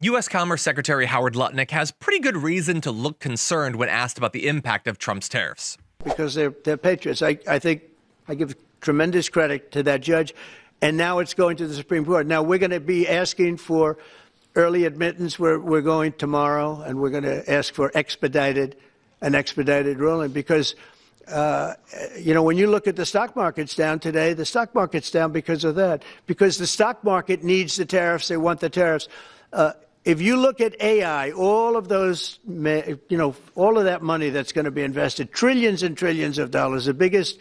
U.S. Commerce Secretary Howard Lutnick has pretty good reason to look concerned when asked about the impact of Trump's tariffs. Because they're patriots. I think I give tremendous credit to that judge. And now it's going to the Supreme Court. Now we're going to be asking for early admittance. We're going tomorrow, and we're going to ask for an expedited ruling because, when you look at the stock market's down today, the stock market's down because of that, because the stock market needs the tariffs. They want the tariffs. If you look at AI, all of those, all of that money that's going to be invested, trillions and trillions of dollars, the biggest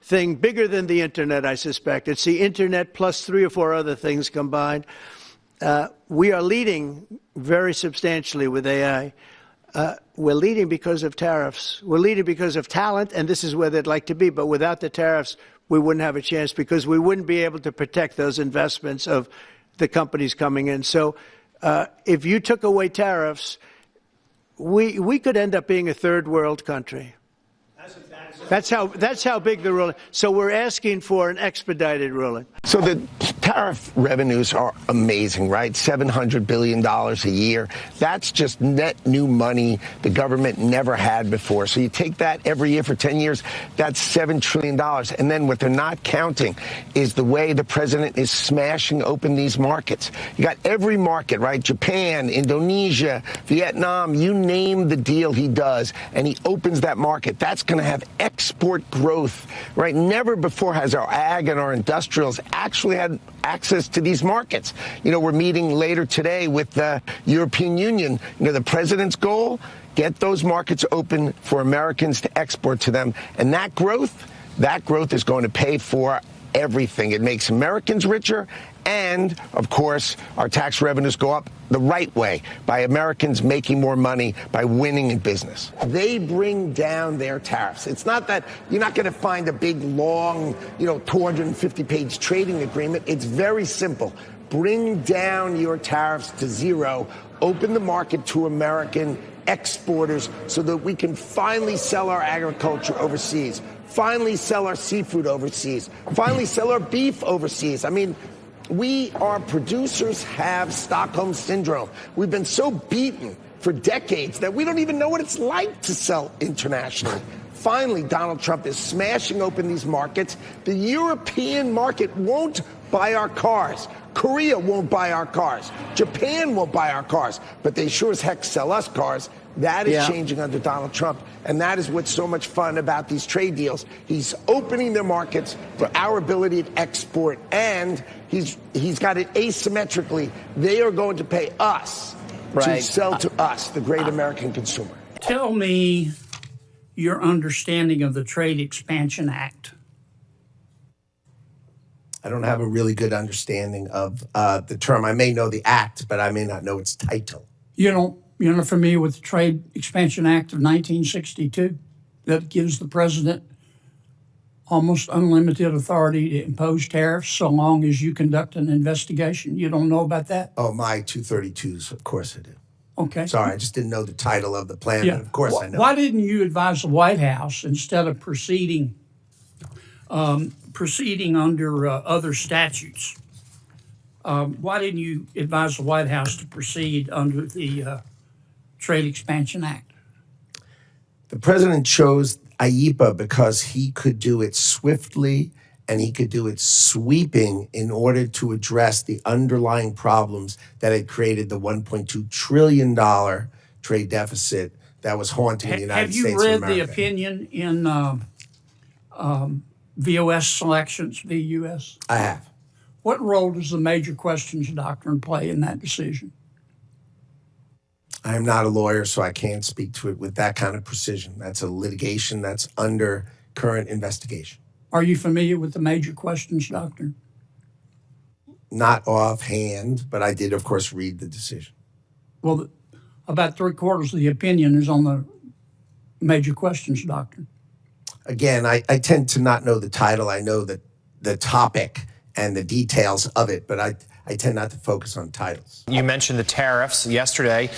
thing, bigger than the internet, I suspect. It's the internet plus 3 or 4 other things combined. We are leading very substantially with AI. We're leading because of tariffs. We're leading because of talent, and this is where they'd like to be. But without the tariffs, we wouldn't have a chance because we wouldn't be able to protect those investments of the companies coming in. So if you took away tariffs, we could end up being a third world country. That's how big the ruling. So we're asking for an expedited ruling. So the tariff revenues are amazing, right? $700 billion a year. That's just net new money the government never had before. So you take that every year for 10 years, that's $7 trillion. And then what they're not counting is the way the president is smashing open these markets. You got every market, right? Japan, Indonesia, Vietnam, you name the deal he does, and he opens that market. That's going to have export growth, right? Never before has our ag and our industrials actually had access to these markets. We're meeting later today with the European Union. The president's goal, get those markets open for Americans to export to them. And that growth is going to pay for everything. It makes Americans richer. And, of course, our tax revenues go up the right way by Americans making more money by winning in business. They bring down their tariffs. It's not that you're not going to find a big, long, 250-page trading agreement. It's very simple. Bring down your tariffs to zero. Open the market to American exporters so that we can finally sell our agriculture overseas, finally sell our seafood overseas, finally sell our beef overseas. Our producers have Stockholm Syndrome. We've been so beaten for decades that we don't even know what it's like to sell internationally. Finally, Donald Trump is smashing open these markets. The European market won't buy our cars. Korea won't buy our cars. Japan won't buy our cars. But they sure as heck sell us cars. That is changing under Donald Trump. And that is what's so much fun about these trade deals. He's opening their markets for our ability to export. And he's got it asymmetrically. They are going to pay us to sell to us, the great American consumer. Tell me your understanding of the Trade Expansion Act. I don't have a really good understanding of the term. I may know the act, but I may not know its title. You're not familiar with the Trade Expansion Act of 1962 that gives the president almost unlimited authority to impose tariffs so long as you conduct an investigation? You don't know about that? Oh, my 232s, of course I do. Okay. Sorry, I just didn't know the title of the plan, but of course I know. Why didn't you advise the White House instead of proceeding under other statutes? Why didn't you advise the White House to proceed under the Trade Expansion Act? The president chose IEPA because he could do it swiftly and he could do it sweeping in order to address the underlying problems that had created the $1.2 trillion trade deficit that was haunting the United States of America. Have you read the opinion in VOS selections, VUS? I have. What role does the major questions doctrine play in that decision? I am not a lawyer, so I can't speak to it with that kind of precision. That's a litigation that's under current investigation. Are you familiar with the major questions doctrine? Not offhand, but I did, of course, read the decision. Well, about 3/4 of the opinion is on the major questions doctrine. Again, I tend to not know the title. I know that the topic and the details of it, but I tend not to focus on titles. You mentioned the tariffs yesterday.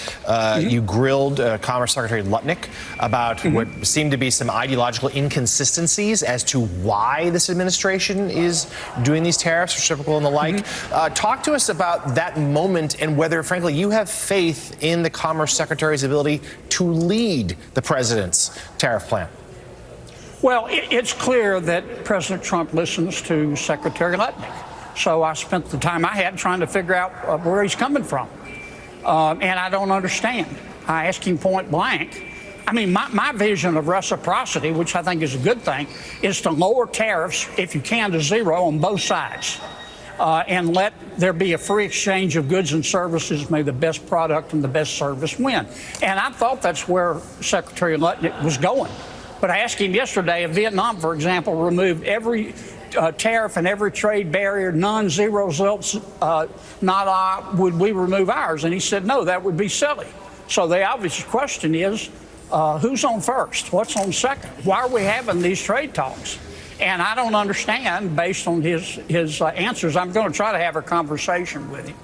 You grilled Commerce Secretary Lutnick about what seemed to be some ideological inconsistencies as to why this administration is doing these tariffs, reciprocal and the like. Talk to us about that moment and whether, frankly, you have faith in the Commerce Secretary's ability to lead the president's tariff plan. Well, it's clear that President Trump listens to Secretary Lutnick. So I spent the time I had trying to figure out where he's coming from. And I don't understand. I asked him point blank. I mean, my vision of reciprocity, which I think is a good thing, is to lower tariffs, if you can, to zero on both sides. And let there be a free exchange of goods and services. May the best product and the best service win. And I thought that's where Secretary Lutnick was going. But I asked him yesterday if Vietnam, for example, removed every tariff and every trade barrier, none, zero results, would we remove ours? And he said, no, that would be silly. So the obvious question is, who's on first? What's on second? Why are we having these trade talks? And I don't understand based on his answers. I'm going to try to have a conversation with him.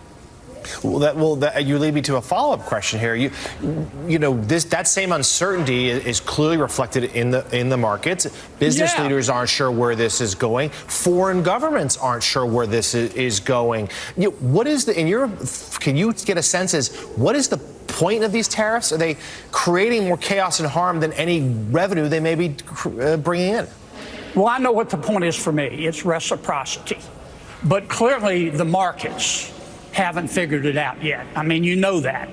Well, you lead me to a follow-up question here. That same uncertainty is clearly reflected in the markets. Business leaders aren't sure where this is going. Foreign governments aren't sure where this is going. Can you get a sense as what is the point of these tariffs? Are they creating more chaos and harm than any revenue they may be bringing in? Well, I know what the point is for me. It's reciprocity. But clearly the markets haven't figured it out yet. I mean, you know that.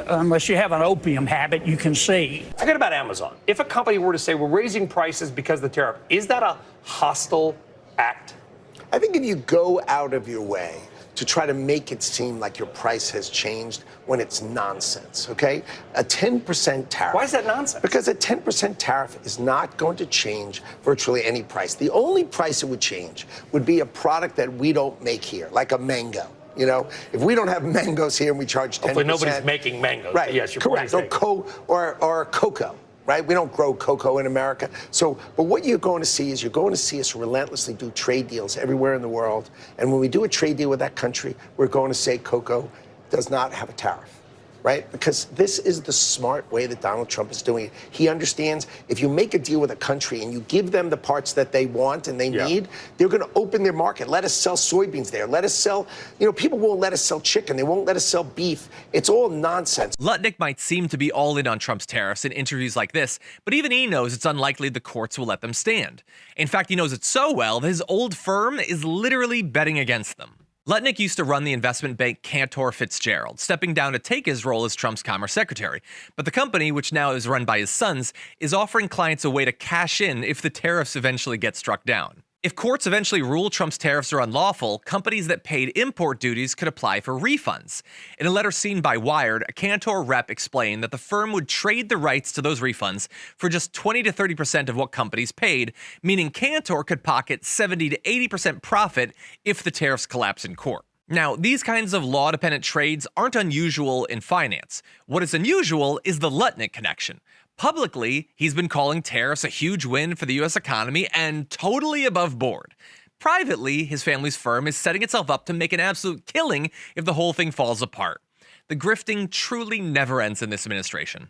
Unless you have an opium habit, you can see. I got about Amazon. If a company were to say we're raising prices because of the tariff, is that a hostile act? I think if you go out of your way to try to make it seem like your price has changed when it's nonsense, okay? A 10% tariff. Why is that nonsense? Because a 10% tariff is not going to change virtually any price. The only price it would change would be a product that we don't make here, like a mango. You know, if we don't have mangoes here and we charge 10%. Hopefully nobody's making mangoes. Right, yes, you're correct. Or cocoa. Right? We don't grow cocoa in America. But what you're going to see is you're going to see us relentlessly do trade deals everywhere in the world. And when we do a trade deal with that country, we're going to say cocoa does not have a tariff. Right? Because this is the smart way that Donald Trump is doing it. He understands if you make a deal with a country and you give them the parts that they want and they need, they're going to open their market. Let us sell soybeans there. Let us sell, people won't let us sell chicken. They won't let us sell beef. It's all nonsense. Lutnick might seem to be all in on Trump's tariffs in interviews like this, but even he knows it's unlikely the courts will let them stand. In fact, he knows it so well that his old firm is literally betting against them. Lutnick used to run the investment bank Cantor Fitzgerald, stepping down to take his role as Trump's Commerce Secretary. But the company, which now is run by his sons, is offering clients a way to cash in if the tariffs eventually get struck down. If courts eventually rule Trump's tariffs are unlawful, companies that paid import duties could apply for refunds. In a letter seen by Wired, a Cantor rep explained that the firm would trade the rights to those refunds for just 20 to 30% of what companies paid, meaning Cantor could pocket 70 to 80% profit if the tariffs collapse in court. Now, these kinds of law-dependent trades aren't unusual in finance. What is unusual is the Lutnick connection. Publicly, he's been calling tariffs a huge win for the U.S. economy and totally above board. Privately, his family's firm is setting itself up to make an absolute killing if the whole thing falls apart. The grifting truly never ends in this administration.